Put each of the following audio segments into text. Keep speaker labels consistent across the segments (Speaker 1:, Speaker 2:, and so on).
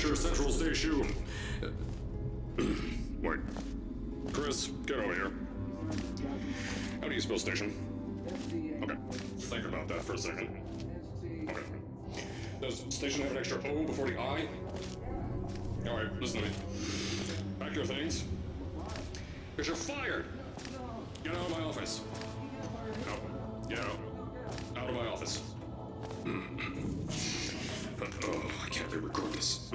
Speaker 1: Aperture Central Station. Wait. Chris, get over here. How do you spell station? Okay, think about that for a second. Okay. Does station have an extra O before the I? Alright, listen to me. Pack your things. Because you're fired! Get out of my office. Out. Get out. Out of my office. Oh, I can't re-record this.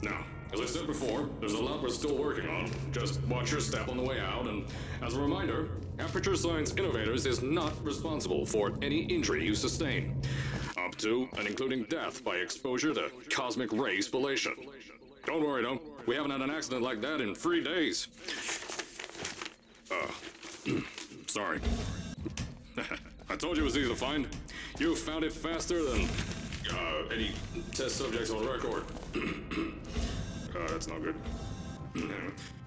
Speaker 1: Now, as I said before, there's a lot we're still working on. Just watch your step on the way out, and as a reminder, Aperture Science Innovators is not responsible for any injury you sustain, up to and including death by exposure to cosmic ray spallation. Don't worry, though. We haven't had an accident like that in 3 days. Sorry. I told you it was easy to find. You found it faster than any test subjects on record. That's not good.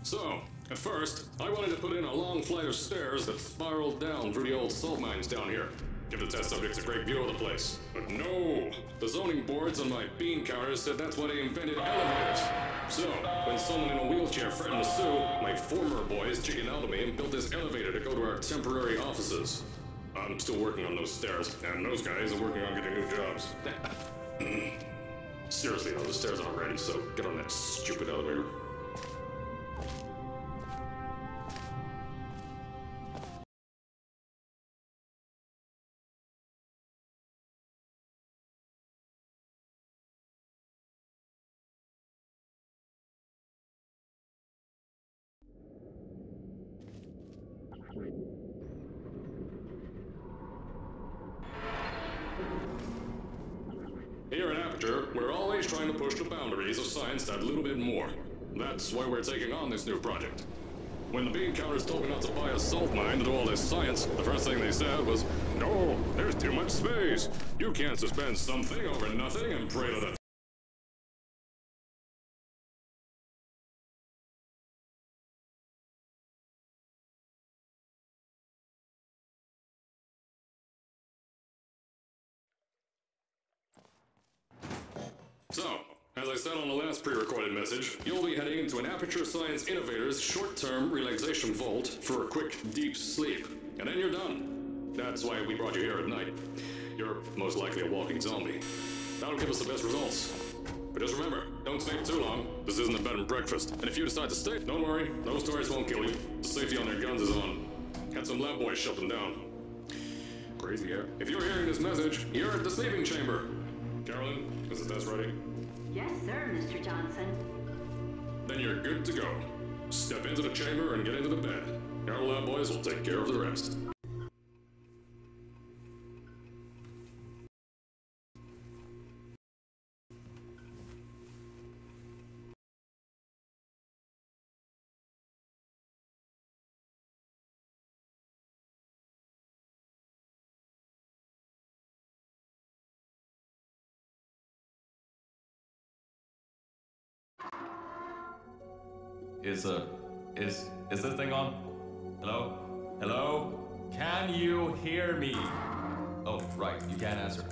Speaker 1: So, at first, I wanted to put in a long flight of stairs that spiraled down through the old salt mines down here. Give the test subjects a great view of the place. But no! The zoning boards on my bean counters said that's why they invented elevators. So, when someone in a wheelchair threatened to sue, my former boys chickened out of me and built this elevator to go to our temporary offices. I'm still working on those stairs, and those guys are working on getting new jobs. Seriously though, the stairs aren't ready, so get on that stupid elevator. Here at Aperture, we're always trying to push the boundaries of science that little bit more. That's why we're taking on this new project. When the bean counters told me not to buy a salt mine to do all this science, the first thing they said was, "No, there's too much space. You can't suspend something over nothing and pray to the..." So, as I said on the last pre-recorded message, you'll be heading into an Aperture Science Innovators short-term relaxation vault for a quick, deep sleep. And then you're done. That's why we brought you here at night. You're most likely a walking zombie. That'll give us the best results. But just remember, don't stay too long. This isn't a bed and breakfast. And if you decide to stay, don't worry, those stories won't kill you. The safety on their guns is on. Had some lab boys shut them down. Crazy hair. If you're hearing this message, you're at the sleeping chamber. Carolyn, is the test ready?
Speaker 2: Yes, sir, Mr. Johnson.
Speaker 1: Then you're good to go. Step into the chamber and get into the bed. Our lab boys will take care of the rest.
Speaker 3: Is this thing on? Hello? Hello? Can you hear me? Oh, right, you can't answer.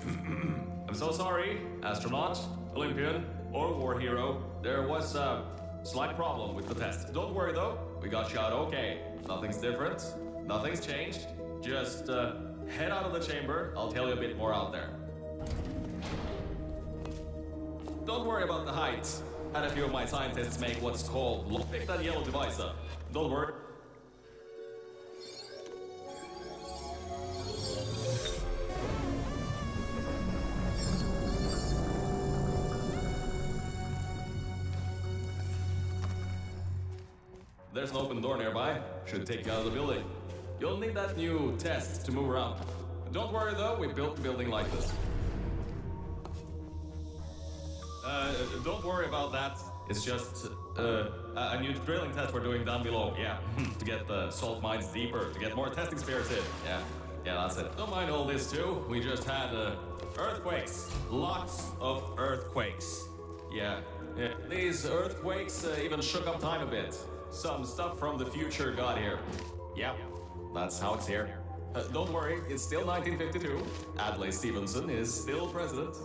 Speaker 3: I'm so sorry, astronaut, Olympian, or war hero. There was a slight problem with the test. Don't worry though, we got shot okay. Nothing's different, nothing's changed. Just head out of the chamber. I'll tell you a bit more out there. Don't worry about the height. Had a few of my scientists make what's called... Pick that yellow device up. Don't worry. There's an open door nearby. Should take you out of the building. You'll need that new test to move around. Don't worry though, we built the building like this. Don't worry about that. It's just a new drilling test we're doing down below. Yeah, to get the salt mines deeper, to get more testing spirits in. Yeah, that's it. Don't mind all this too. We just had earthquakes. Lots of earthquakes. Yeah. These earthquakes even shook up time a bit. Some stuff from the future got here. Yeah, that's how it's here. Don't worry, it's still 1952. Adlai Stevenson is still president.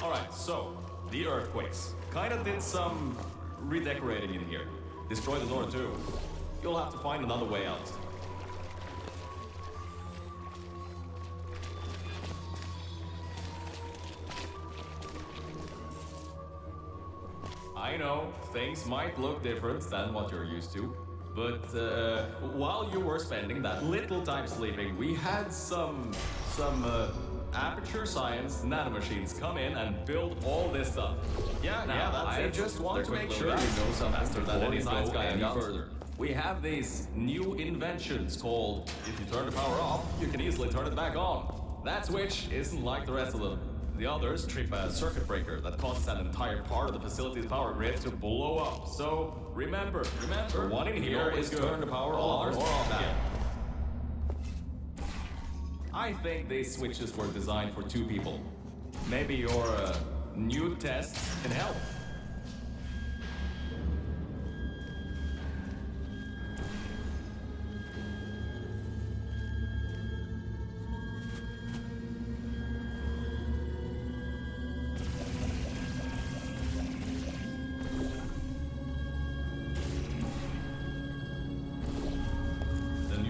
Speaker 3: Alright, so, the earthquakes. Kinda did some redecorating in here. Destroyed the door too. You'll have to find another way out. I know, things might look different than what you're used to, but while you were spending that little time sleeping, we had some aperture science nanomachines come in and build all this stuff. Yeah, that's it. I just want to make sure you know some faster than any science guy any further. We have these new inventions called, if you turn the power off, you can easily turn it back on. That switch isn't like the rest of them. The others trip a circuit breaker that causes an entire part of the facility's power grid to blow up. So remember, the one in here is turn the power on or off that. I think these switches were designed for two people. Maybe your new tests can help.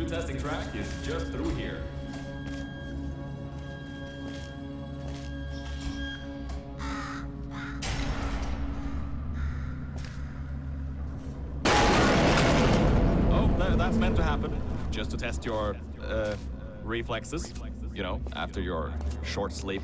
Speaker 3: Testing track is just through here. Oh, that's meant to happen. Just to test your reflexes, you know, after your short sleep.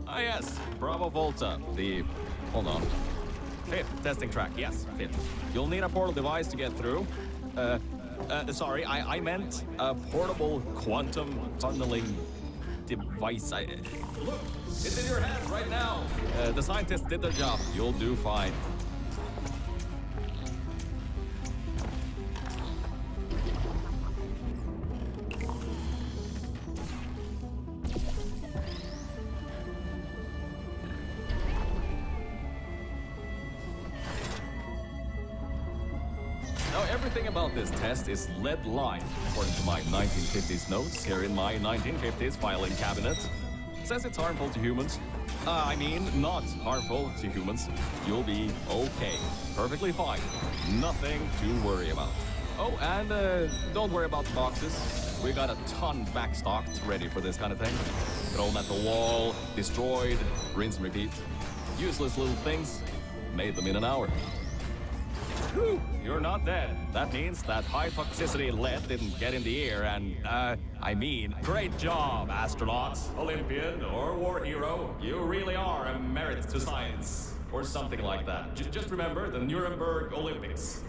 Speaker 3: Ah, yes, Bravo Volta, hold on. 5th testing track, yes, 5th. You'll need a portal device to get through. Sorry, I meant a portable quantum tunneling device. Look, it's in your hands right now. The scientists did their job. You'll do fine. Now, everything about this test is lead line, according to my 1950s notes here in my 1950s filing cabinet. Says it's harmful to humans. I mean, not harmful to humans. You'll be okay. Perfectly fine. Nothing to worry about. Oh, and don't worry about the boxes. We got a ton backstocked, ready for this kind of thing. Thrown at the wall, destroyed, rinse and repeat. Useless little things. Made them in an hour. Whew, you're not dead. That means that high toxicity lead didn't get in the air and, I mean, great job, astronauts, Olympian, or war hero. You really are a merit to science. Or something like that. Just remember the Nuremberg Olympics.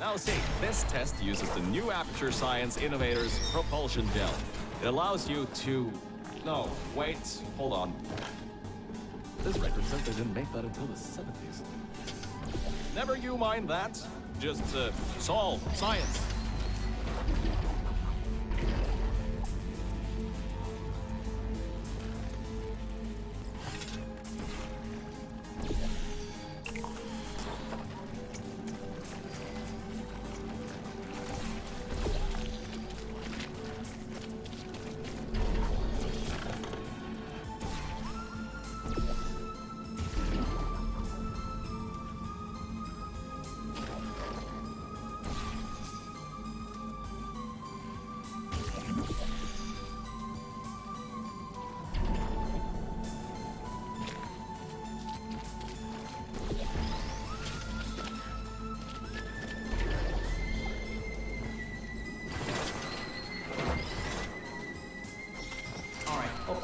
Speaker 4: Now see, this test uses the new Aperture Science Innovators propulsion gel. It allows you to... No, wait, hold on. This record says they didn't make that until the 70s. Never you mind that. Just, solve science.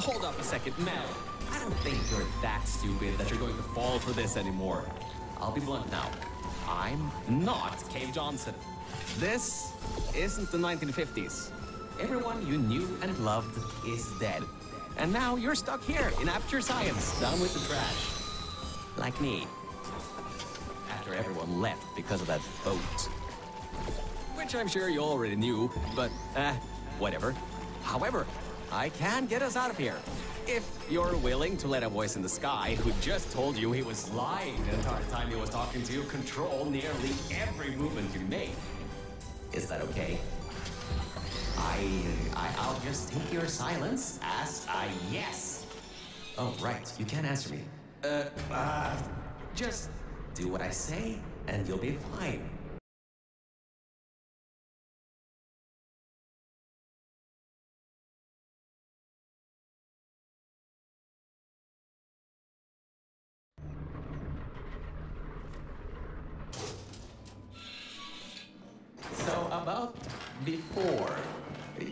Speaker 4: Hold up a second, Mel. I don't think you're that stupid that you're going to fall for this anymore. I'll be blunt now. I'm not Cave Johnson. This isn't the 1950s. Everyone you knew and loved is dead. And now you're stuck here in Aperture Science, down with the trash. Like me. After everyone left because of that boat. Which I'm sure you already knew, but, whatever. However, I can get us out of here. If you're willing to let a voice in the sky who just told you he was lying the entire time he was talking to you control nearly every movement you make. Is that okay? I'll just take your silence as a yes. Oh, right. You can't answer me. Just do what I say and you'll be fine. So, about before,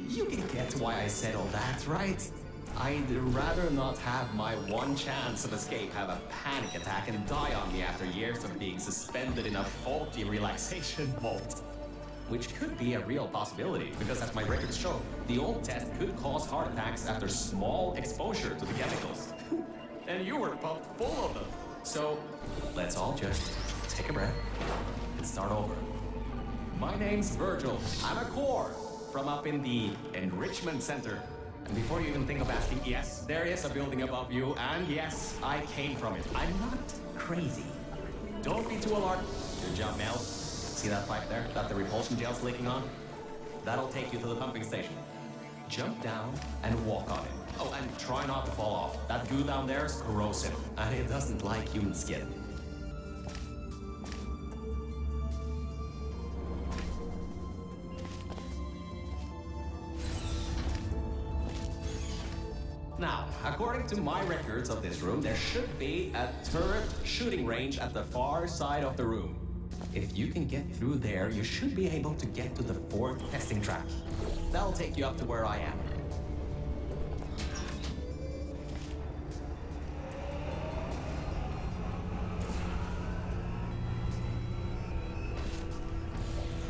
Speaker 4: you can get why I said all that, right? I'd rather not have my one chance of escape have a panic attack and die on me after years of being suspended in a faulty relaxation vault. Which could be a real possibility, because as my records show, the old test could cause heart attacks after small exposure to the chemicals. And you were pumped full of them. So, let's all just take a breath and start over. My name's Virgil. I'm a core from up in the Enrichment Center. And before you even think of asking, yes, there is a building above you, and yes, I came from it. I'm not crazy. Don't be too alarmed. Good job, Mel. See that pipe there that the repulsion gel's leaking on? That'll take you to the pumping station. Jump down and walk on it. Oh, and try not to fall off. That goo down there is corrosive, and it doesn't like human skin. Now, according to my records of this room, there should be a turret shooting range at the far side of the room. If you can get through there, you should be able to get to the 4th testing track. That'll take you up to where I am.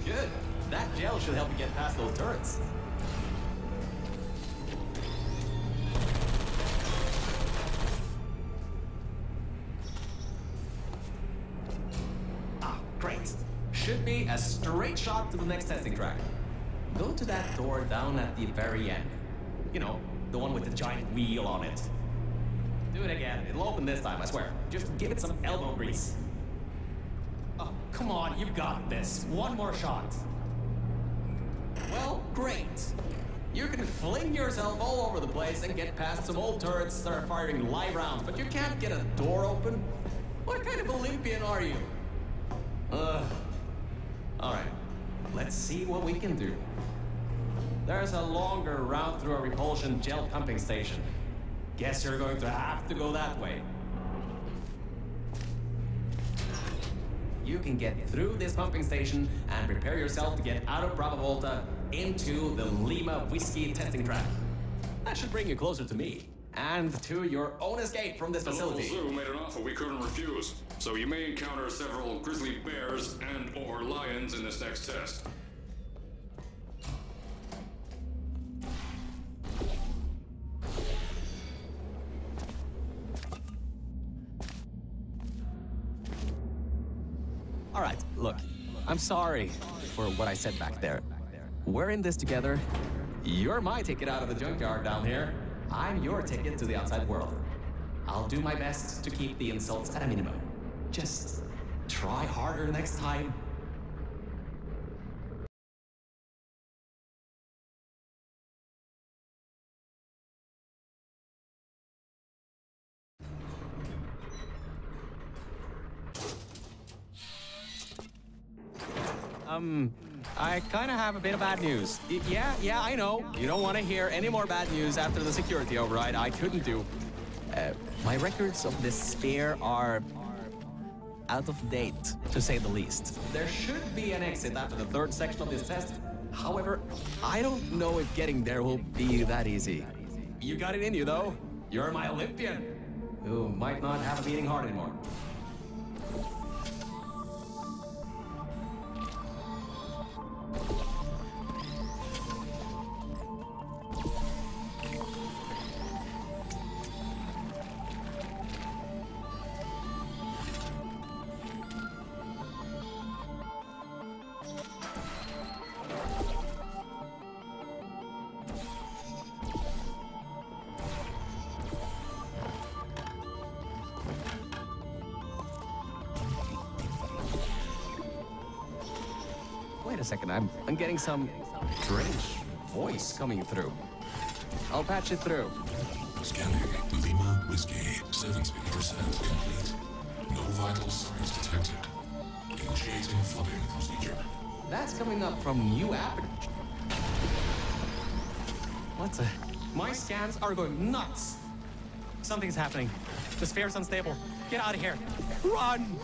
Speaker 4: Good. That gel should help you get past those turrets. Great. Should be a straight shot to the next testing track. Go to that door down at the very end. You know, the one with the giant wheel on it. Do it again. It'll open this time, I swear. Just give it some elbow grease. Oh, come on, you got this. One more shot. Well, great. You can fling yourself all over the place and get past some old turrets that are firing live rounds, but you can't get a door open? What kind of Olympian are you? Alright, let's see what we can do. There's a longer route through a repulsion gel pumping station. Guess you're going to have to go that way. You can get through this pumping station and prepare yourself to get out of Bravo Volta into the Lima Whiskey testing track. That should bring you closer to me. and to your own escape from this
Speaker 1: The local
Speaker 4: facility.
Speaker 1: zoo made an offer we couldn't refuse, so you may encounter several grizzly bears and/or lions in this next test.
Speaker 4: All right, look, I'm sorry for what I said back there. We're in this together. You're my ticket out of the junkyard down here. I'm your ticket to the outside world. I'll do my best to keep the insults at a minimum. Just try harder next time. I kind of have a bit of bad news. Yeah, I know. You don't want to hear any more bad news after the security override. I couldn't do. My records of this sphere are out of date, to say the least. There should be an exit after the third section of this test. However, I don't know if getting there will be that easy. You got it in you, though. You're my Olympian, who might not have a beating heart anymore. Wait a second, I'm getting some strange voice coming through. I'll patch it through.
Speaker 5: Scanning. Lima Whiskey. 70% complete. No vital signs detected. Initiating flooding procedure.
Speaker 4: That's coming up from new app. What the? My scans are going nuts. Something's happening. The sphere's unstable. Get out of here. Run!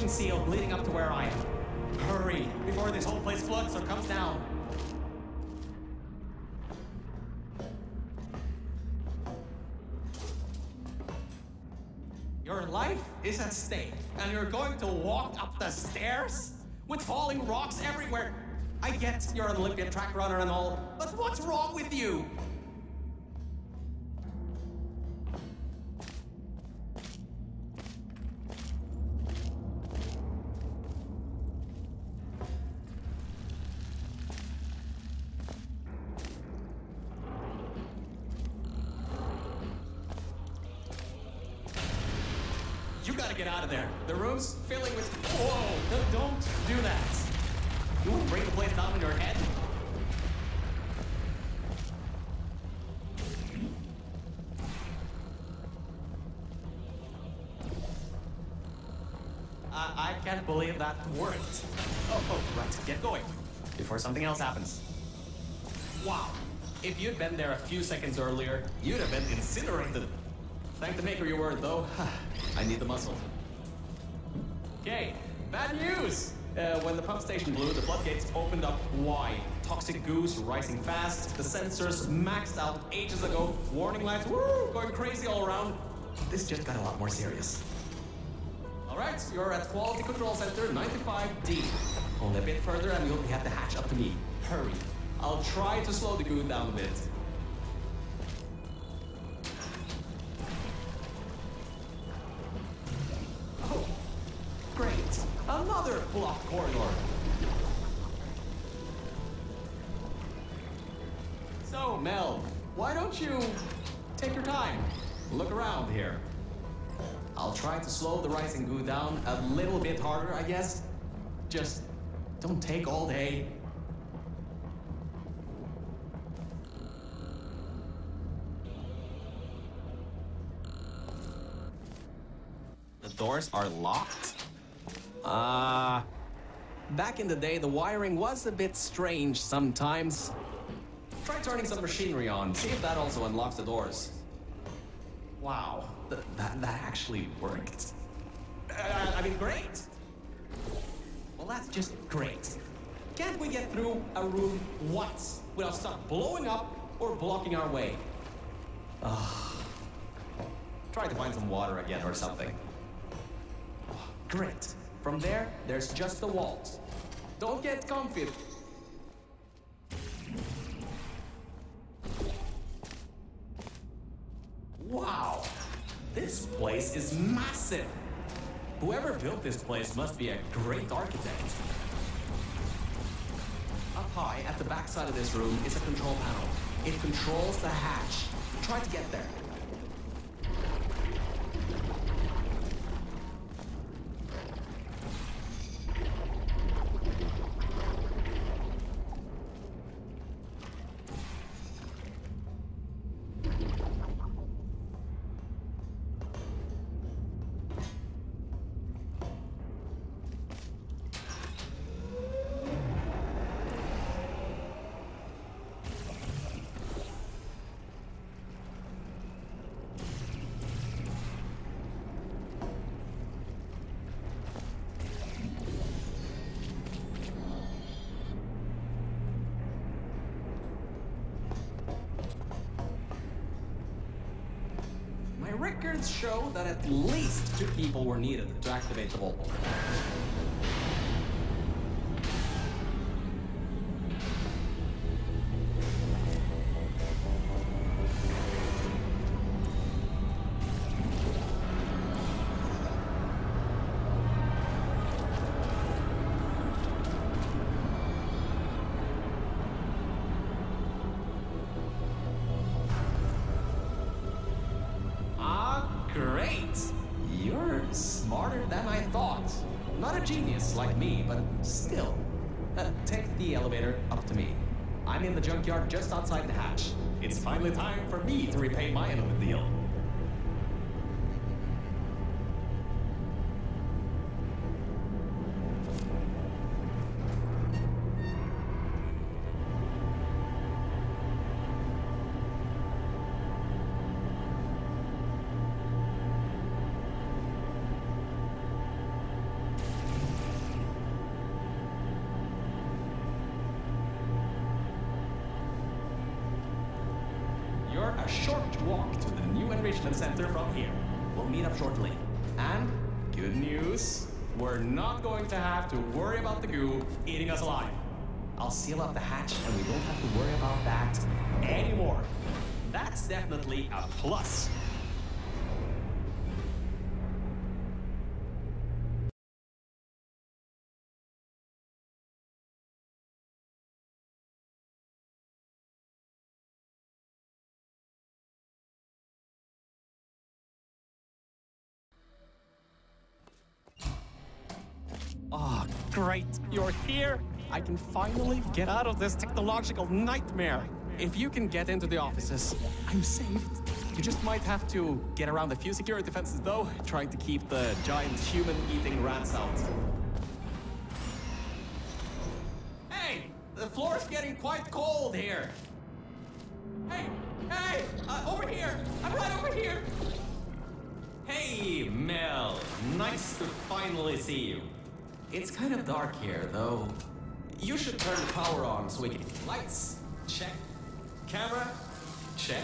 Speaker 4: Seal leading up to where I am. Hurry, before this whole place floods or comes down. Your life is at stake, and you're going to walk up the stairs with falling rocks everywhere. I get you're an Olympian track runner and all, but what's wrong with you? You gotta get out of there. The room's filling with... Whoa! Don't do that. You won't bring the place down on your head? I can't believe that worked. Oh, right. Get going. Before something else happens. Wow. If you'd been there a few seconds earlier, you'd have been incinerated. Thank the maker you were, though. I need the muscle. Okay, bad news! When the pump station blew, the floodgates opened up wide. Toxic goos rising fast, the sensors maxed out ages ago, warning lights going crazy all around. This just got a lot more serious. Alright, you're at Quality Control Center 95D. Only a bit further and you'll be at the hatch. Up to me. Hurry. I'll try to slow the goo down a bit. Oh, great. Another blocked corridor. So, Mel, why don't you take your time? Look around here. I'll try to slow the rising goo down a little bit harder, I guess. Just don't take all day. The doors are locked? Back in the day, the wiring was a bit strange sometimes. Try turning some machinery on, see if that also unlocks the doors. Wow, that actually worked. I mean, great! Well, that's just great. Can't we get through a room once without stuff blowing up or blocking our way? Try to find some water again or something. Great. From there, there's just the walls. Don't get comfy. Wow, this place is massive. Whoever built this place must be a great architect. Up high, at the back side of this room, is a control panel. It controls the hatch. Try to get there. Records show that at least 2 people were needed to activate the vault. Great! You're smarter than I thought. Not a genius like me, but still. Take the elevator up to me. I'm in the junkyard just outside the hatch. It's finally time for me to repay my end of the deal. A short walk to the new enrichment center from here. We'll meet up shortly. And good news, we're not going to have to worry about the goo eating us alive. I'll seal up the hatch and we don't have to worry about that anymore. That's definitely a plus. Oh, great, you're here! I can finally get out of this technological nightmare. If you can get into the offices, I'm saved. You just might have to get around a few security fences though, trying to keep the giant human-eating rats out. Hey! The floor's getting quite cold here! Hey! Hey! Over here! I'm right over here!
Speaker 3: Hey, Mel. Nice to finally see you.
Speaker 4: It's kind of dark here, though. You should turn the power on so we can... Lights, check. Camera, check.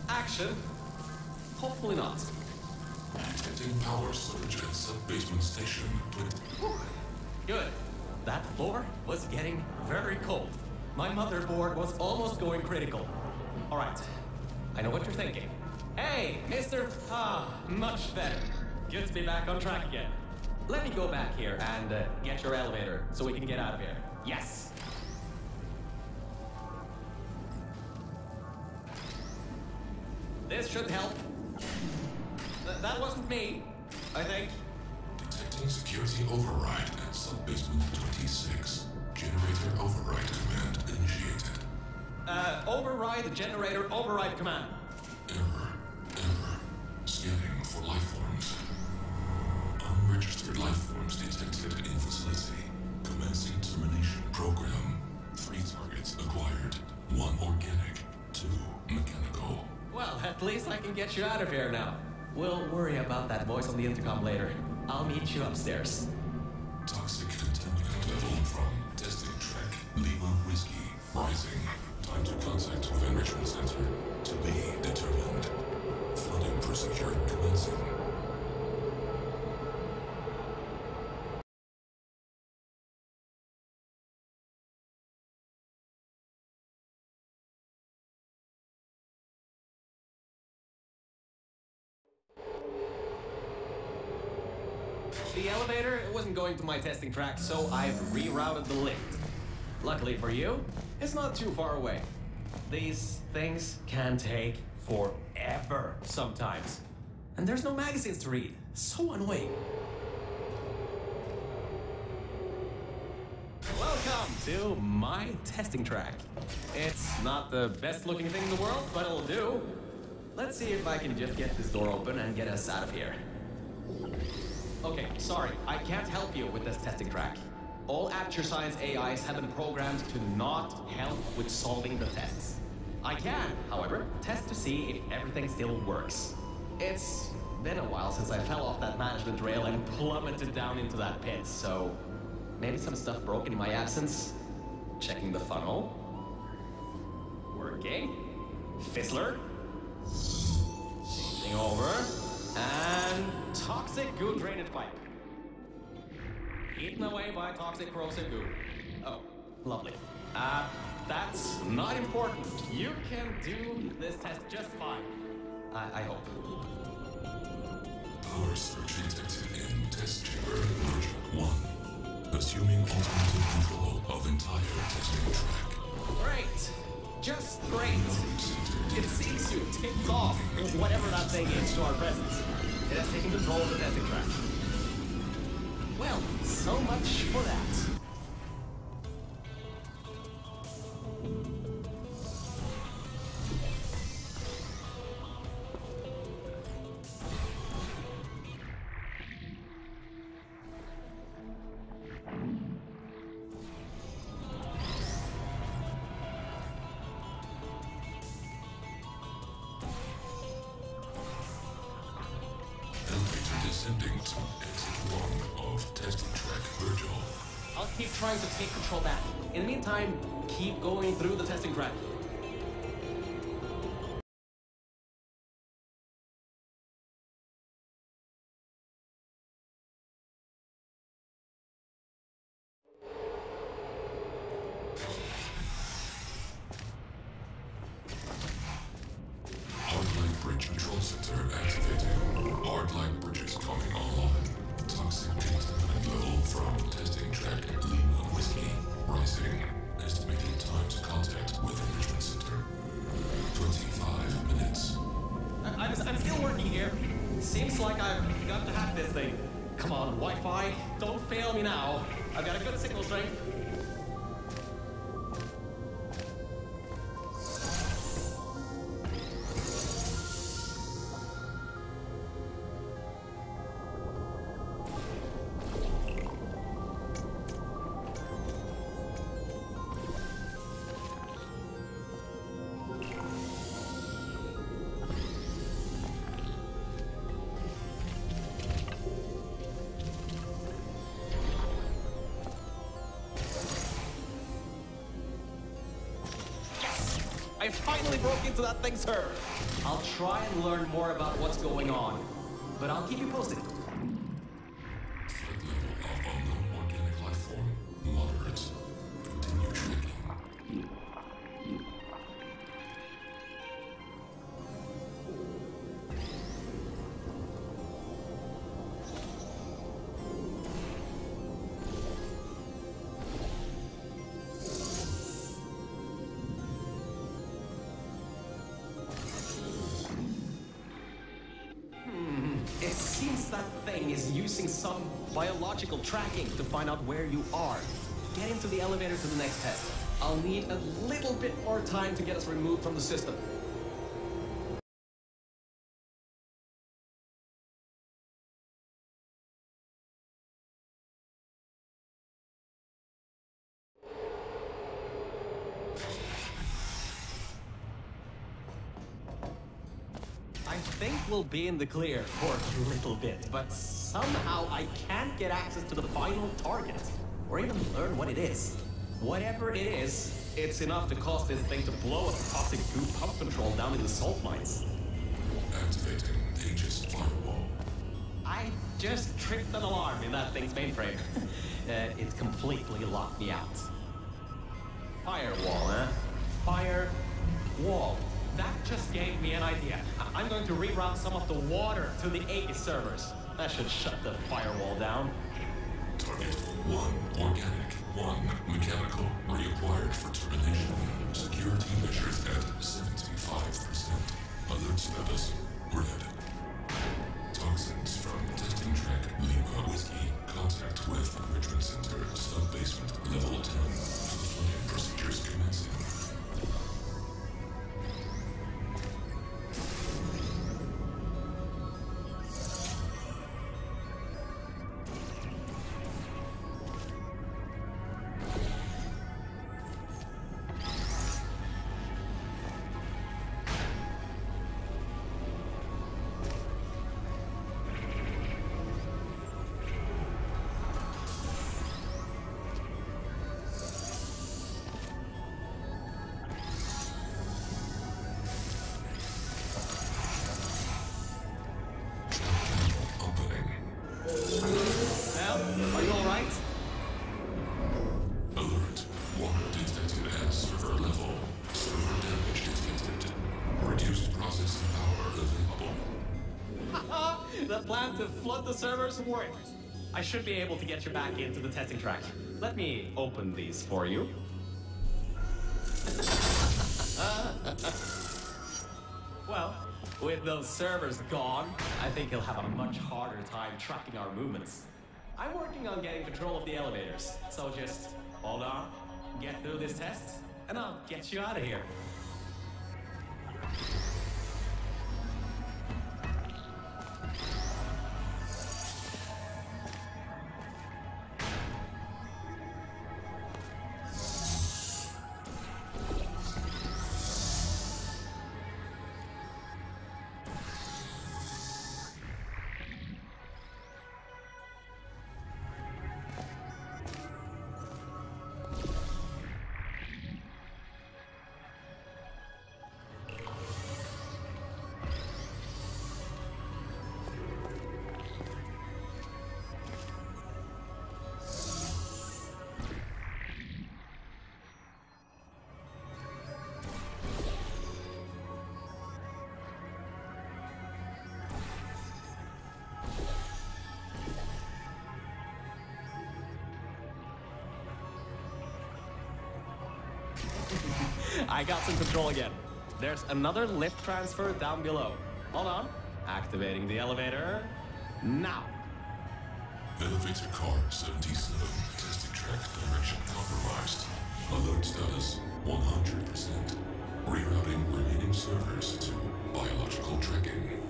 Speaker 4: Action. Hopefully not.
Speaker 5: Detecting power surge at sub-basement station.
Speaker 4: Good. That floor was getting very cold. My motherboard was almost going critical. All right. I know what you're thinking. Hey, mister. Much better. Good to be back on track again. Let me go back here and get your elevator so we can get out of here. Yes. This should help. That wasn't me, I think.
Speaker 5: Detecting security override at sub-basement 26. Generator override command initiated.
Speaker 4: Override the generator override command.
Speaker 5: Error. Scanning for life forms. Unregistered life forms detected in facility. Commencing termination program. 3 targets acquired. 1 organic, 2 mechanical.
Speaker 4: Well, at least I can get you out of here now. We'll worry about that voice on the intercom later. I'll meet you upstairs.
Speaker 5: Toxic contaminant level from testing track Lima Whiskey rising. Time to contact with enrichment center to be determined. Flooding procedure commencing.
Speaker 4: The elevator wasn't going to my testing track, so I've rerouted the lift. Luckily for you, it's not too far away. These things can take forever sometimes. And there's no magazines to read. So annoying. Welcome to my testing track. It's not the best looking thing in the world, but it'll do. Let's see if I can just get this door open and get us out of here. Okay, sorry, I can't help you with this testing track. All Aperture Science AIs have been programmed to not help with solving the tests. I can, however, test to see if everything still works. It's been a while since I fell off that management rail and plummeted down into that pit, so maybe some stuff broken in my absence. Checking the funnel. Working. Fizzler. Changing over. And toxic goo drainage pipe. Eaten away by toxic corrosive goo. Oh, lovely. That's not important. You can do this test just fine. I hope.
Speaker 5: Power surge detected in test chamber version 1. Assuming alternative control of entire testing track.
Speaker 4: Great. Just great. It seems to have tipped off whatever that thing is to our presence. It has taken control of the testing track. Well, so much for that.
Speaker 5: Descending to exit 1 of testing track Virgil.
Speaker 4: I'll keep trying to take control back. In the meantime, keep going through the testing track.
Speaker 5: Hardline bridge control center activating. Hardline bridges coming online. Toxic contaminant level from testing track Lima Whiskey rising. Estimated time to contact with enrichment center. 25 minutes.
Speaker 4: I'm still working here. Seems like I've got to hack this thing. Come on, Wi-Fi, don't fail me now. I've got a good signal strength. I finally broke into that thing, sir! I'll try and learn more about what's going on, but I'll keep you posted.
Speaker 5: Threat level of unknown organic life form, moderate. Continue tracking.
Speaker 4: It seems that thing is using some biological tracking to find out where you are. Get into the elevator to the next test. I'll need a little bit more time to get us removed from the system. I think we'll be in the clear for a little bit, but somehow I can't get access to the final target, or even learn what it is. Whatever it is, it's enough to cause this thing to blow a toxic goo pump control down in the salt mines.
Speaker 5: Activating Aegis firewall.
Speaker 4: I just tripped an alarm in that thing's mainframe. It completely locked me out. Firewall, huh? Firewall. That just gave me an idea. I'm going to reroute some of the water to the Aegis servers. That should shut the firewall down.
Speaker 5: Target 1 organic, 1 mechanical. Reacquired for termination. Security measures at 75%. Alert status red. Toxins from testing track Lima Whiskey. Contact with enrichment center sub-basement level 10. Flooding procedures commencing.
Speaker 4: Well, are you all right?
Speaker 5: Alert. Water detected at server level. Server damage detected. Reduced processing power available.
Speaker 4: The plan to flood the servers worked. I should be able to get you back into the testing track. Let me open these for you. Well, with those servers gone, I think he'll have a much harder time tracking our movements. I'm working on getting control of the elevators, so just hold on, get through this test, and I'll get you out of here. I got some control again. There's another lift transfer down below. Hold on. Activating the elevator. Now.
Speaker 5: Elevator car 77. Testing track direction compromised. Alert status 100%. Rerouting remaining servers to biological tracking.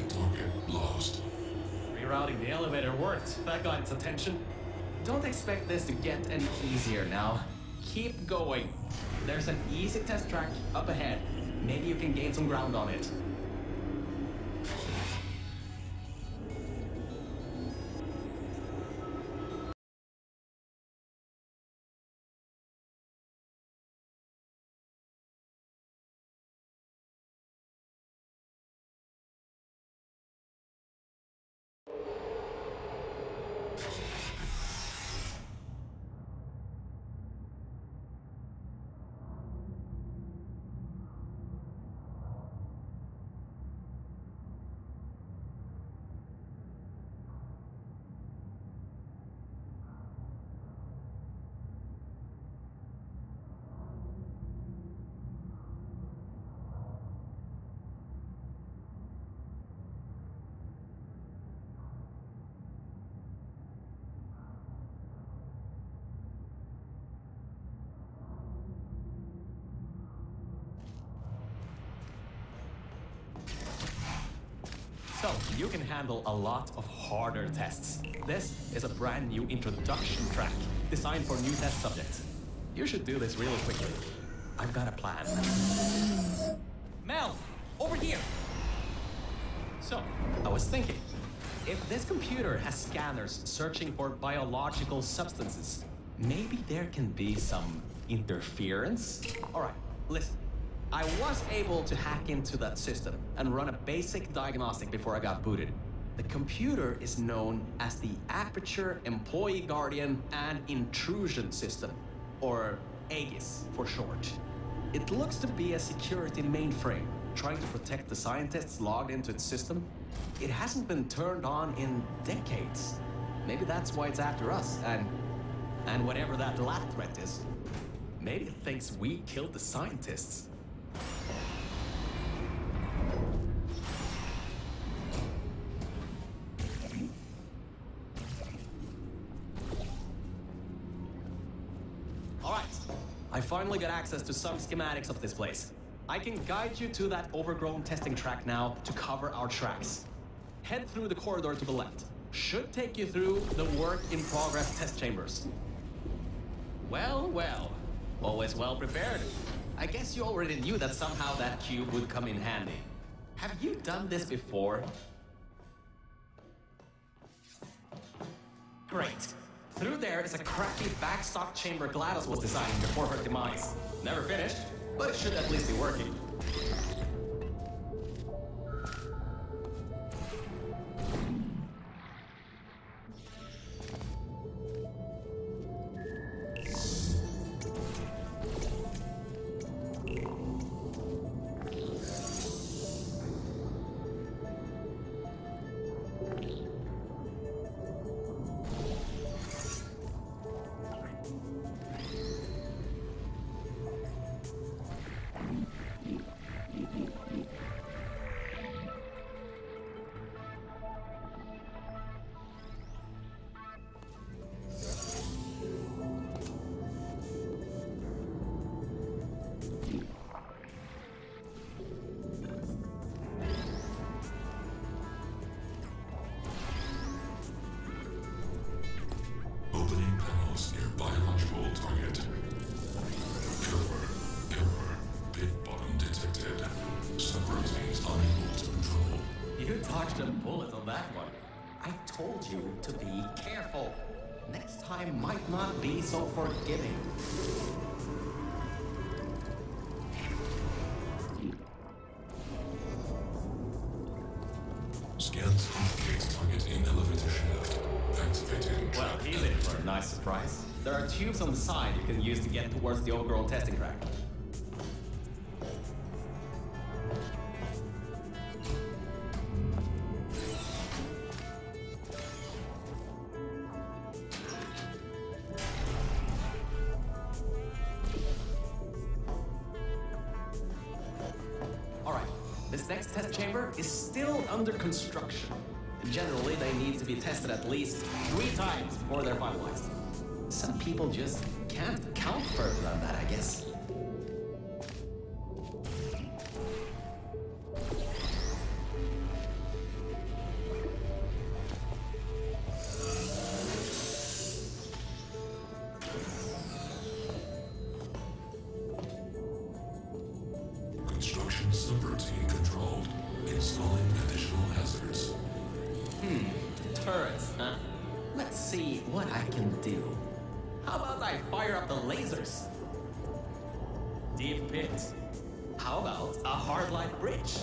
Speaker 5: Target lost.
Speaker 4: Rerouting the elevator worked. That got its attention. Don't expect this to get any easier now. Keep going. There's an easy test track up ahead. Maybe you can gain some ground on it. So, you can handle a lot of harder tests. This is a brand new introduction track designed for new test subjects. You should do this really quickly. I've got a plan. Mel, over here! So, I was thinking, if this computer has scanners searching for biological substances, maybe there can be some interference? Alright, listen. I was able to hack into that system and run a basic diagnostic before I got booted. The computer is known as the Aperture Employee Guardian and Intrusion System, or AGIS for short. It looks to be a security mainframe trying to protect the scientists logged into its system. It hasn't been turned on in decades. Maybe that's why it's after us, and whatever that last threat is, maybe it thinks we killed the scientists. All right, I finally got access to some schematics of this place. I can guide you to that overgrown testing track now to cover our tracks. Head through the corridor to the left. Should take you through the work-in-progress test chambers. Well, well. Always well prepared. I guess you already knew that somehow that cube would come in handy. Have you done this before? Great. Through there is a crappy backstock chamber GLaDOS was designing before her demise. Never finished, but it should at least be working. Dodged a bullet on that one. I told you to be careful. Next time might not be so forgiving.
Speaker 5: Scans indicate target in elevator shaft. Activating
Speaker 4: Well,
Speaker 5: trap
Speaker 4: he's in for a nice surprise. There are tubes on the side you can use to get towards the overgrown testing track. This next test chamber is still under construction. Generally, they need to be tested at least 3 times before they're finalized. Some people just can't count further than that, I guess.
Speaker 5: Construction subroutine controlled. Installing additional hazards.
Speaker 4: Turrets, huh? Let's see what I can do. How about I fire up the lasers? Deep pit. How about a hardline bridge?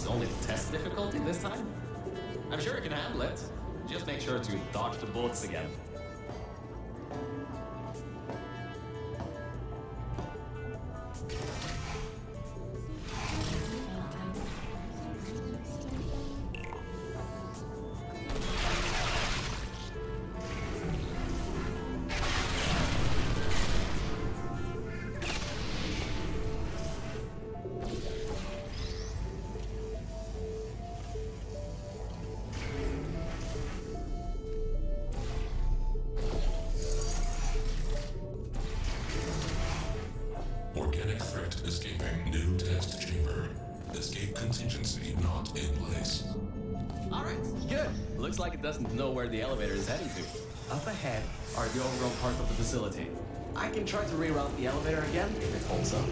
Speaker 4: Only test difficulty this time? I'm sure you can handle it. Just make sure to dodge the bullets again.
Speaker 5: Escaping new test chamber. Escape contingency not in place.
Speaker 4: Alright, good. Looks like it doesn't know where the elevator is heading to. Up ahead are the overall parts of the facility. I can try to reroute the elevator again if it holds up.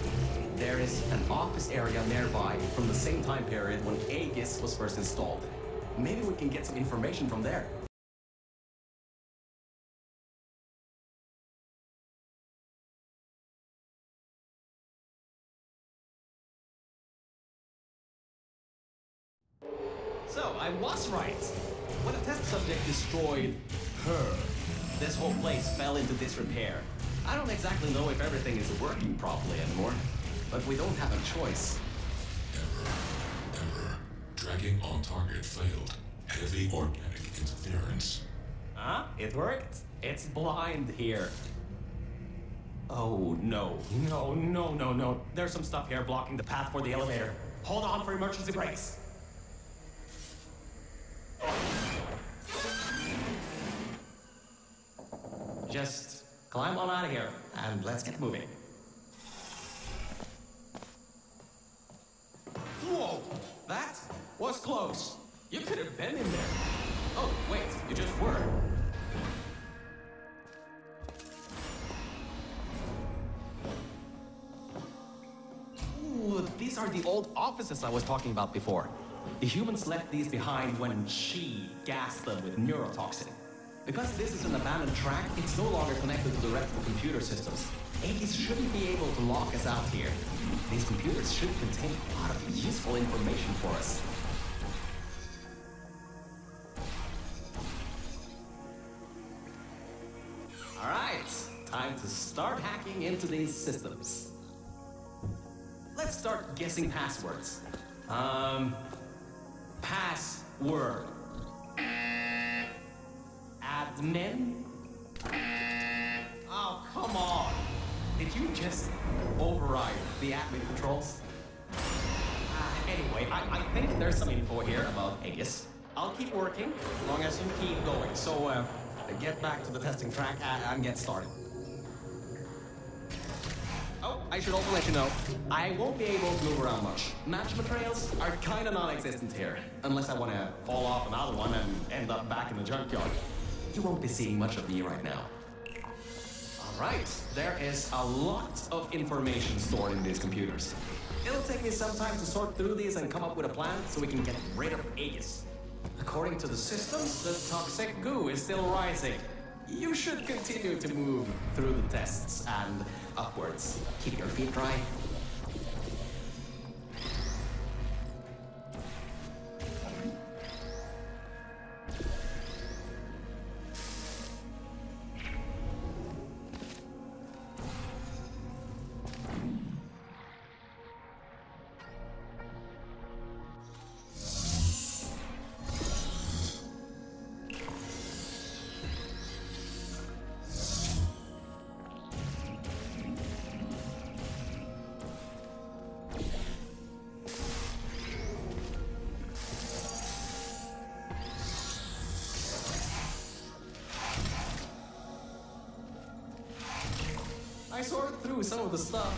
Speaker 4: There is an office area nearby from the same time period when Aegis was first installed. Maybe we can get some information from there. So, I was right. When a test subject destroyed her, this whole place fell into disrepair. I don't exactly know if everything is working properly anymore, but we don't have a choice.
Speaker 5: Error. Tracking on target failed. Heavy organic interference.
Speaker 4: Huh? It worked? It's blind here. Oh, no. No. There's some stuff here blocking the path for the elevator. Hold on for emergency brakes. Just climb on out of here, and let's get moving. Whoa! That was close. You could have been in there. Oh, wait, you just were. Ooh, these are the old offices I was talking about before. The humans left these behind when she gassed them with neurotoxin. Because this is an abandoned track, it's no longer connected to the rest of the computer systems. Aegis shouldn't be able to lock us out here. These computers should contain a lot of useful information for us. Alright, time to start hacking into these systems. Let's start guessing passwords. Password. Admin? Oh, come on. Did you just override the admin controls? Anyway, I think there's some info here about Aegis. I'll keep working as long as you keep going. So, get back to the testing track and get started. Oh, I should also let you know, I won't be able to move around much. Management trails are kinda non-existent here, unless I want to fall off another one and end up back in the junkyard. You won't be seeing much of me right now. Alright, there is a lot of information stored in these computers. It'll take me some time to sort through these and come up with a plan so we can get rid of Aegis. According to the systems, the toxic goo is still rising. You should continue to move through the tests and upwards. Keep your feet dry. I sorted through some of the stuff.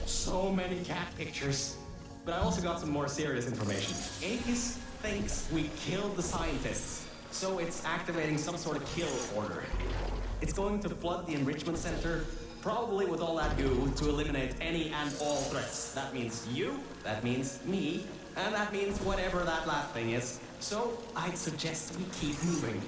Speaker 4: So many cat pictures. But I also got some more serious information. Aegis thinks we killed the scientists, so it's activating some sort of kill order. It's going to flood the enrichment center, probably with all that goo, to eliminate any and all threats. That means you, that means me, and that means whatever that last thing is. So I'd suggest we keep moving.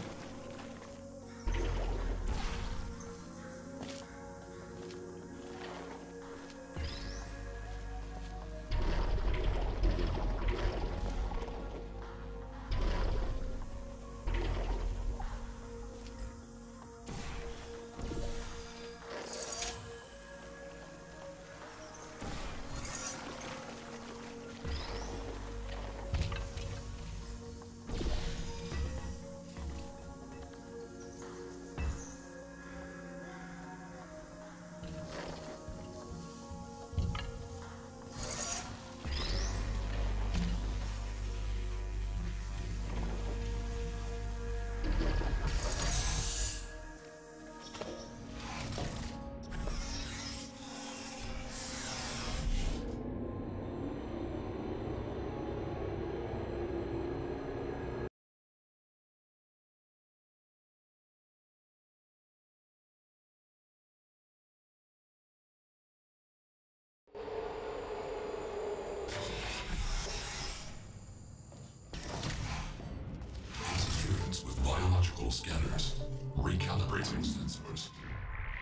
Speaker 5: scanners, recalibrating sensors.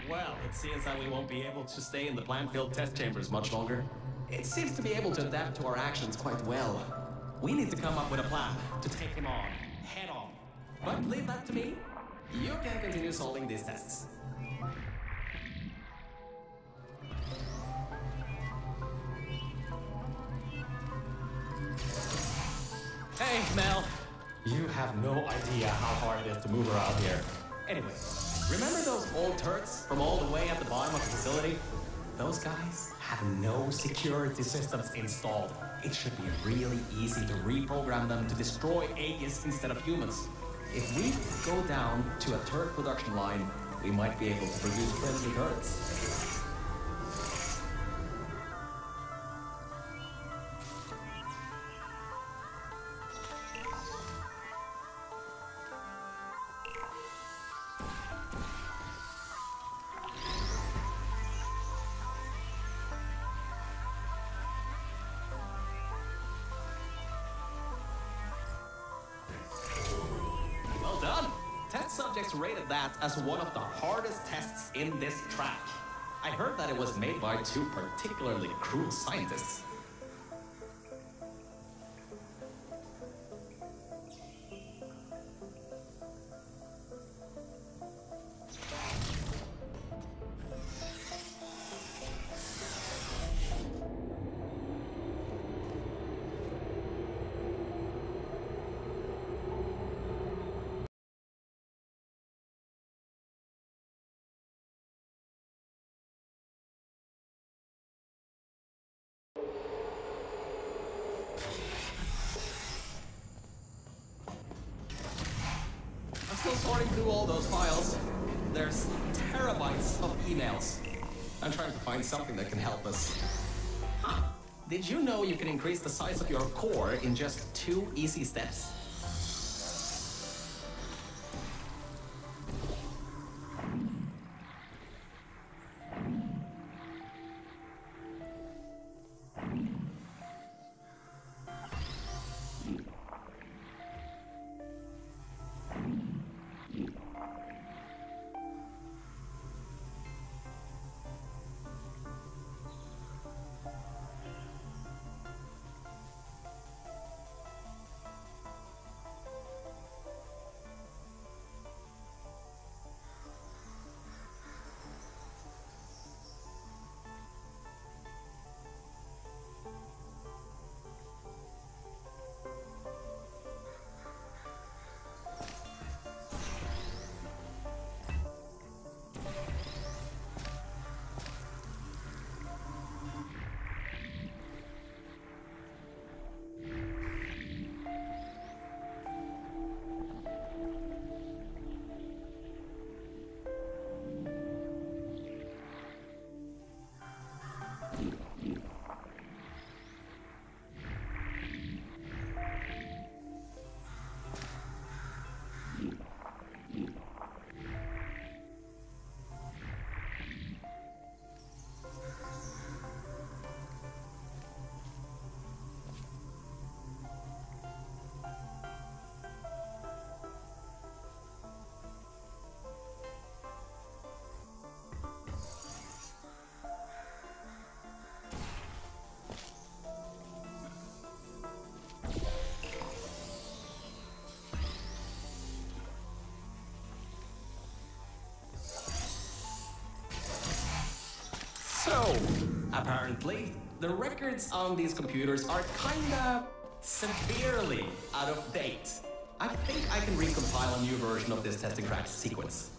Speaker 4: Well, it seems that we won't be able to stay in the plant-filled test chambers much longer. It seems to be able to adapt to our actions quite well. We need to come up with a plan to take him on, head on. But leave that to me. You can continue solving these tests. Hey, Mel. You have no idea how hard it is to move around here. Anyway, remember those old turrets from all the way at the bottom of the facility? Those guys have no security systems installed. It should be really easy to reprogram them to destroy Aegis instead of humans. If we go down to a turret production line, we might be able to produce friendly turrets. Subjects rated that as one of the hardest tests in this track. I heard that it was made by two particularly cruel scientists. Still sorting through all those files. There's terabytes of emails. I'm trying to find something that can help us. Huh. Did you know you can increase the size of your core in just 2 easy steps? So, apparently, the records on these computers are kinda severely out of date. I think I can recompile a new version of this testing track sequence.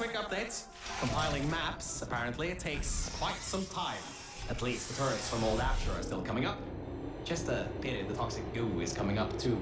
Speaker 4: quick update. Compiling maps, apparently, it takes quite some time. At least the turrets from Old After are still coming up. Just a pity the toxic goo is coming up too.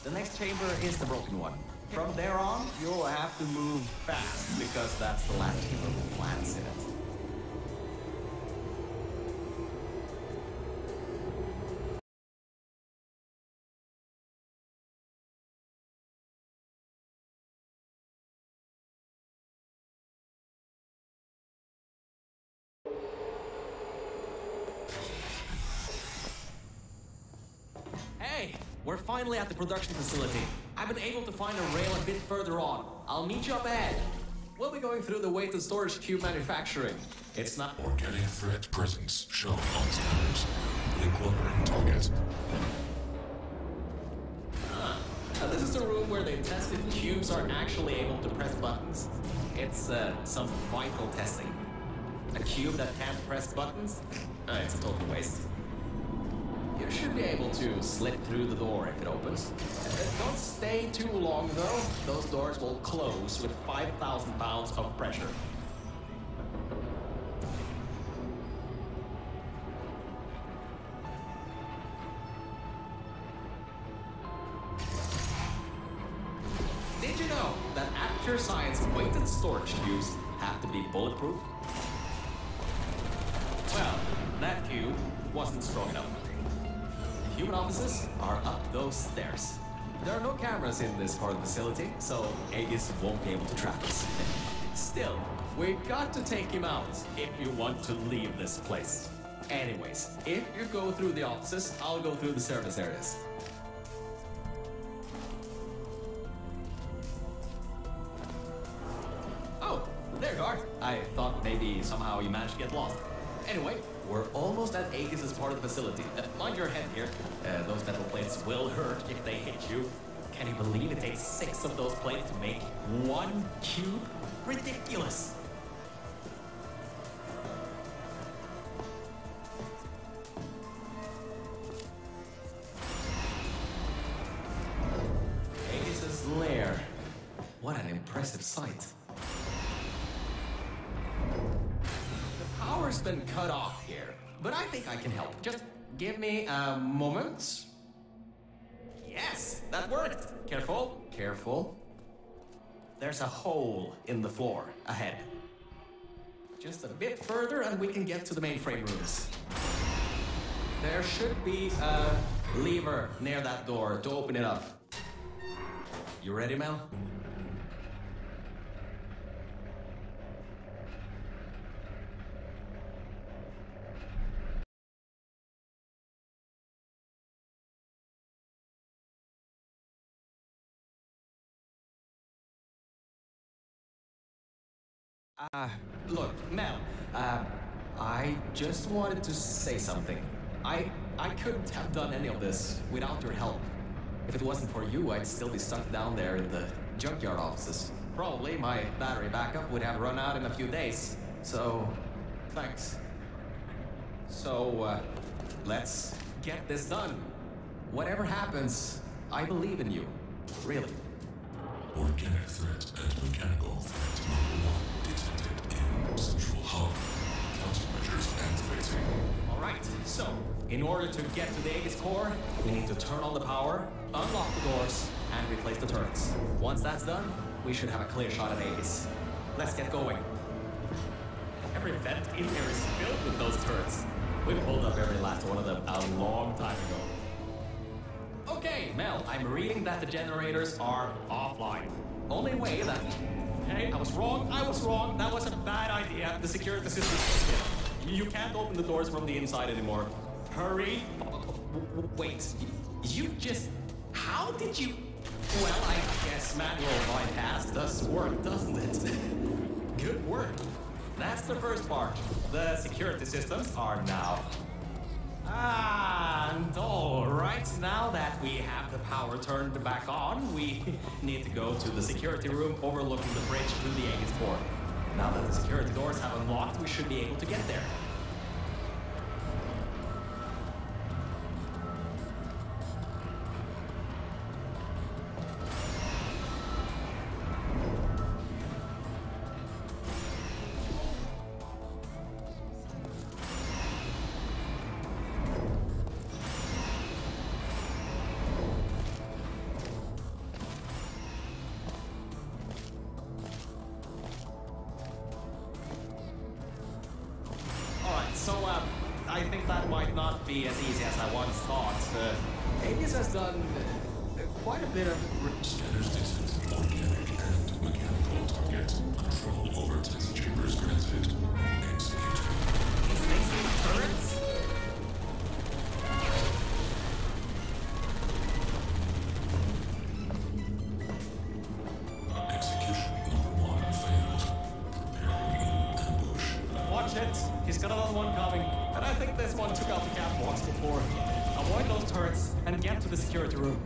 Speaker 4: The next chamber is the broken one. From there on, you'll have to move fast, because that's the last chamber with plants in it. Hey, we're finally at the production facility. I've been able to find a rail a bit further on. I'll meet you up ahead. We'll be going through the weighted storage cube manufacturing. It's not...
Speaker 5: Organic threat presence shown on scanners. Inquiring target.
Speaker 4: This is the room where they test if cubes are actually able to press buttons. It's some vital testing. A cube that can't press buttons? It's a total waste. You should be able to slip through the door if it opens. Don't stay too long though. Those doors will close with 5,000 pounds of pressure. Did you know that Aperture Science weighted storage cubes have to be bulletproof? Well, that cube wasn't strong enough. Human offices are up those stairs. There are no cameras in this part of the facility, so Aegis won't be able to track us. Still, we've got to take him out if you want to leave this place. Anyways, if you go through the offices, I'll go through the service areas. Oh, there you are. I thought maybe somehow you managed to get lost. Anyway, we're almost at Aegis' part of the facility. Mind your head here. Those metal plates will hurt if they hit you. Can you believe it takes 6 of those plates to make 1 cube? Ridiculous! Aegis' lair. What an impressive sight. Power's been cut off here, but I think I can help. Just give me a moment. Yes, that worked. Careful, careful. There's a hole in the floor ahead. Just a bit further and we can get to the mainframe rooms. There should be a lever near that door to open it up. You ready, Mel? Look, Mel, I just wanted to say something. I couldn't have done any of this without your help. If it wasn't for you, I'd still be stuck down there in the junkyard offices. Probably my battery backup would have run out in a few days. So, thanks. So, let's get this done. Whatever happens, I believe in you. Really.
Speaker 5: Organic threat and mechanical threat number 1 detected in Central Hub. Countermeasures activating.
Speaker 4: Alright, so, in order to get to the Aegis core, we need to turn on the power, unlock the doors, and replace the turrets. Once that's done, we should have a clear shot at Aegis. Let's get going. Every vent in here is filled with those turrets. We pulled up every last one of them a long time ago. Okay, Mel, I'm reading that the generators are offline. Only way that... Hey, I was wrong, that was a bad idea. The security system is you can't open the doors from the inside anymore. Hurry! Wait, you just... How did you... Well, I guess manual bypass does work, doesn't it? Good work. That's the first part. The security systems are now... And alright, now that we have the power turned back on, we need to go to the security room overlooking the bridge to the Aegis core. Now that the security doors have unlocked, we should be able to get there. I think that might not be as easy as I once thought. Aegis has done quite a bit of...
Speaker 5: Scanners detect organic and mechanical target. Control over test chambers granted. Execute.
Speaker 4: Is facing turrets?
Speaker 5: Execution number 1 failed. Preparing ambush.
Speaker 4: Watch it. He's got another one coming. And I think this one took out the catwalks before. Avoid those turrets and get to the security room.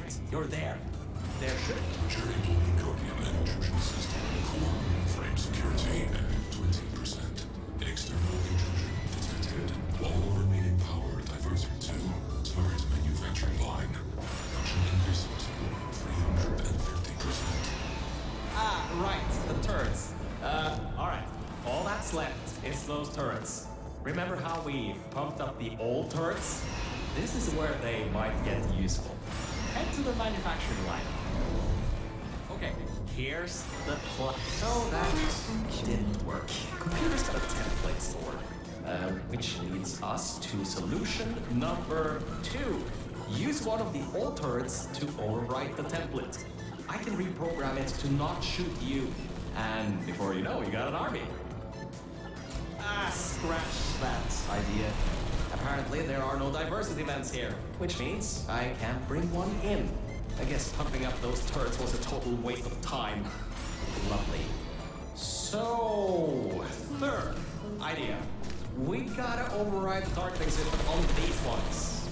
Speaker 4: Great, you're there. There should
Speaker 5: During Bolivarian and intrusion system, core frame security at 20%. External intrusion detected. All remaining power diverted to turret manufacturing line. Production increasing to 350%.
Speaker 4: Ah, right, the turrets. Alright. All that's left is those turrets. Remember how we pumped up the old turrets? This is where they might get useful. Head to the manufacturing line. Okay, here's the plug. So that didn't work. Computer's got a template stored. Which leads us to solution number 2. Use one of the old turrets to overwrite the template. I can reprogram it to not shoot you. And before you know, you got an army. Ah, scratch that idea. Apparently there are no diversity events here, which means I can't bring one in. I guess pumping up those turrets was a total waste of time. Lovely. So, third idea. We gotta override the targeting system on these ones.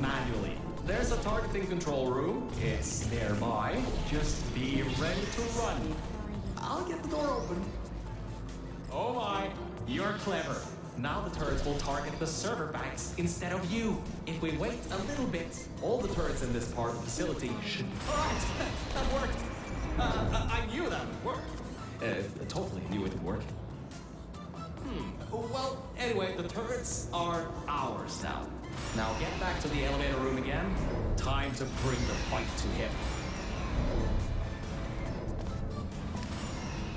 Speaker 4: Manually. There's a targeting control room. It's nearby. Just be ready to run. I'll get the door open. Oh my, you're clever. Now the turrets will target the server banks instead of you. If we wait a little bit, all the turrets in this part of the facility should... Alright, that worked. I knew that would work. Totally knew it would work. Well, anyway, the turrets are ours now. Now get back to the elevator room again. Time to bring the fight to him.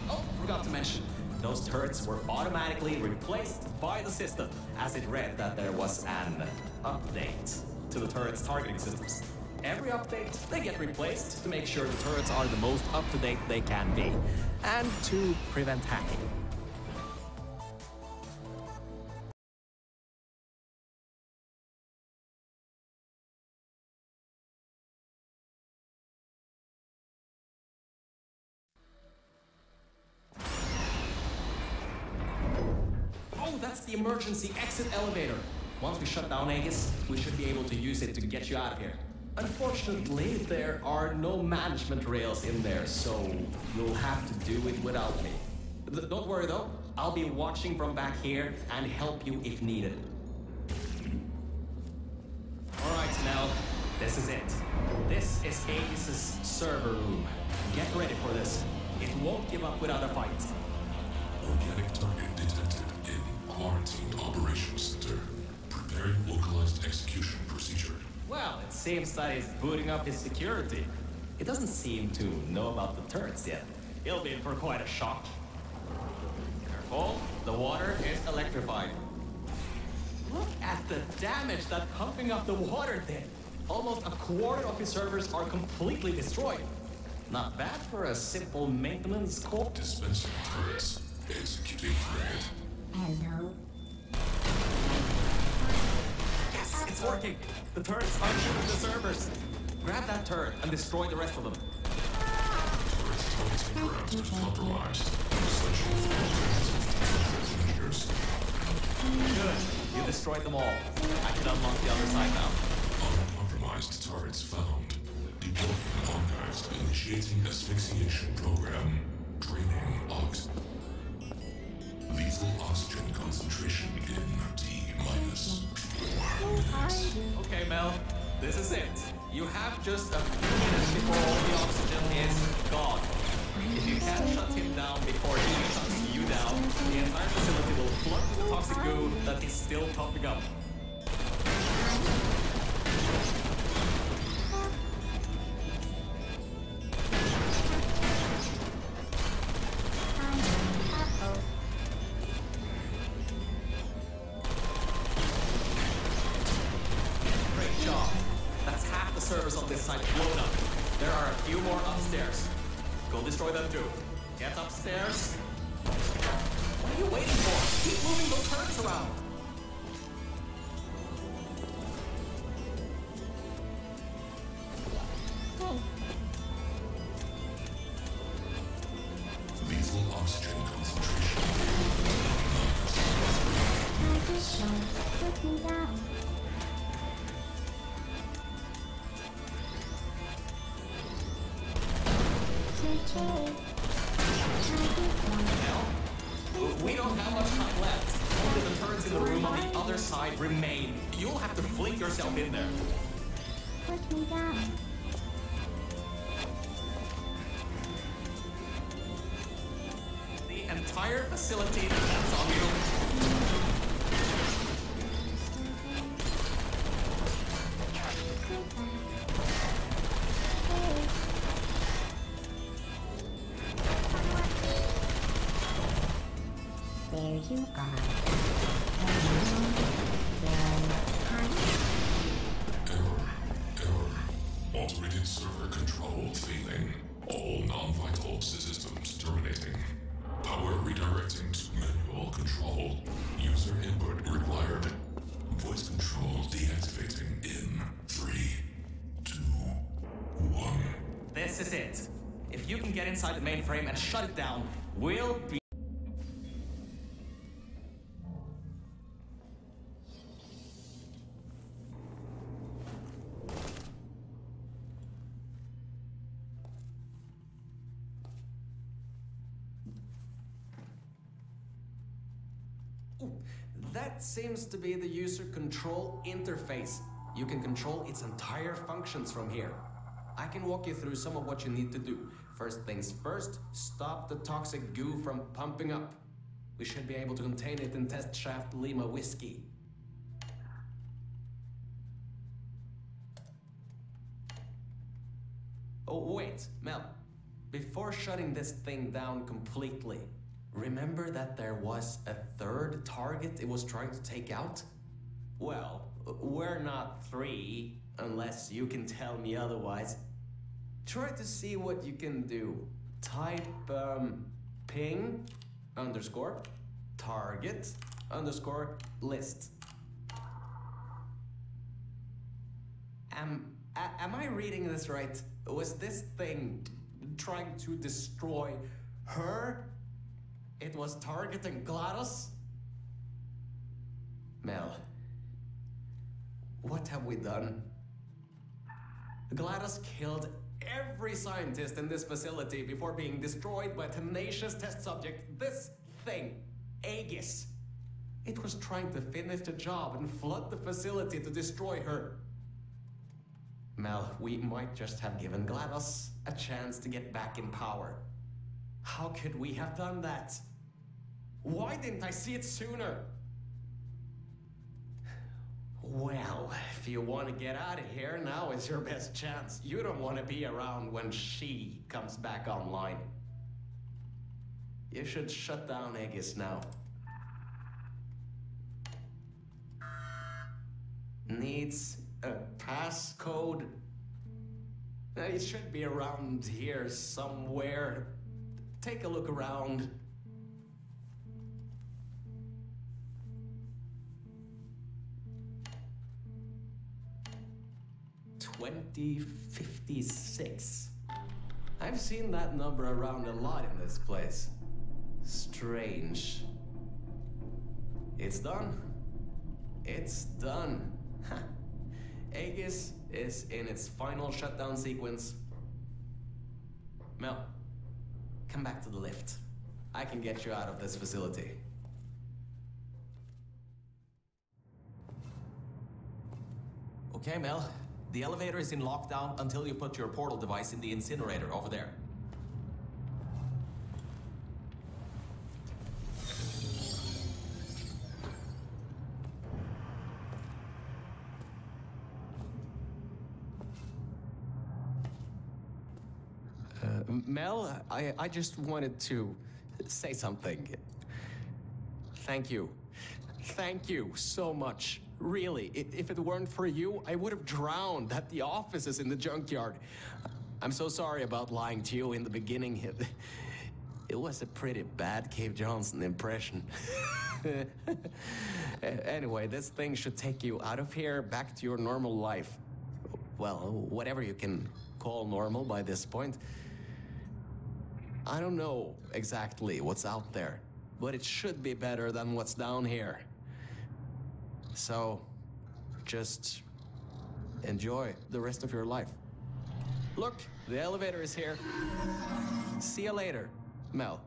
Speaker 4: Oh, forgot to mention. Those turrets were automatically replaced by the system, as it read that there was an update to the turret's targeting systems. Every update, they get replaced to make sure the turrets are the most up-to-date they can be, and to prevent hacking. That's the emergency exit elevator. Once we shut down Aegis, we should be able to use it to get you out of here. Unfortunately, there are no management rails in there, so you'll have to do it without me. Don't worry though, I'll be watching from back here and help you if needed. Alright, Nell, this is it. This is Aegis' server room. Get ready for this. It won't give up without a fight.
Speaker 5: Organic target detected in Quarantine Operations Center. Preparing localized execution procedure.
Speaker 4: Well, it seems that he's booting up his security. He doesn't seem to know about the turrets yet. He'll be in for quite a shock. Careful, the water is electrified. Look at the damage that pumping up the water did. Almost a quarter of his servers are completely destroyed. Not bad for a simple maintenance call.
Speaker 5: Dispensing turrets. Executing thread.
Speaker 2: Hello?
Speaker 4: Yes, it's working. The turrets are shooting the servers. Grab that turret and destroy the rest of them.
Speaker 5: Turrets targeting grounds is compromised. Selection for engineers.
Speaker 4: Good. You destroyed them all. I can unlock the other side now.
Speaker 5: Uncompromised turrets found. Deploying archives. Initiating asphyxiation program. Draining oxygen. Lethal oxygen concentration in T-4 minutes.
Speaker 4: Okay, Mel. This is it. You have just a few minutes before all the oxygen is gone. If you can't shut him down before he shuts you down, the entire facility will flood with toxic goo that is still pumping up. Servers on this side blown up. There are a few more upstairs. Go destroy them too. Get upstairs. What are you waiting for? Keep moving those turrets around.
Speaker 5: Lethal oxygen concentration.
Speaker 4: We don't have much time left. Only the turrets in the room on the other side remain. You'll have to fling yourself in there.
Speaker 6: Put me down.
Speaker 4: The entire facility depends on you.
Speaker 6: There you are.
Speaker 5: Error. Automated server control failing. All non-vital systems terminating. Power redirecting to manual control. User input required. Voice control deactivating in 3, 2, 1.
Speaker 4: This is it. If you can get inside the mainframe and shut it down, we'll be... That seems to be the user control interface. You can control its entire functions from here. I can walk you through some of what you need to do. First things first, stop the toxic goo from pumping up. We should be able to contain it in test shaft Lima whiskey. Oh, wait, Mel. Before shutting this thing down completely, remember that there was a third target it was trying to take out? Well, we're not three, unless you can tell me otherwise. Try to see what you can do. Type, ping, underscore, target, underscore, list. Am I reading this right? Was this thing trying to destroy her? It was targeting GLaDOS? Mel, what have we done? GLaDOS killed every scientist in this facility before being destroyed by a tenacious test subject. This thing, Aegis. It was trying to finish the job and flood the facility to destroy her. Mel, we might just have given GLaDOS a chance to get back in power. How could we have done that? Why didn't I see it sooner? Well, if you want to get out of here, now is your best chance. You don't want to be around when she comes back online. You should shut down Aegis now. Needs a passcode. It should be around here somewhere. Take a look around. $2056. I've seen that number around a lot in this place. Strange. It's done. It's done. Aegis is in its final shutdown sequence. Mel, come back to the lift. I can get you out of this facility. Okay, Mel. The elevator is in lockdown until you put your portal device in the incinerator over there. Mel, I just wanted to say something. Thank you. Thank you so much. Really, if it weren't for you, I would have drowned at the offices in the junkyard. I'm so sorry about lying to you in the beginning. It was a pretty bad Cave Johnson impression. Anyway, this thing should take you out of here, back to your normal life. Well, whatever you can call normal by this point. I don't know exactly what's out there, but it should be better than what's down here. So, just enjoy the rest of your life. Look, the elevator is here. See you later, Mel.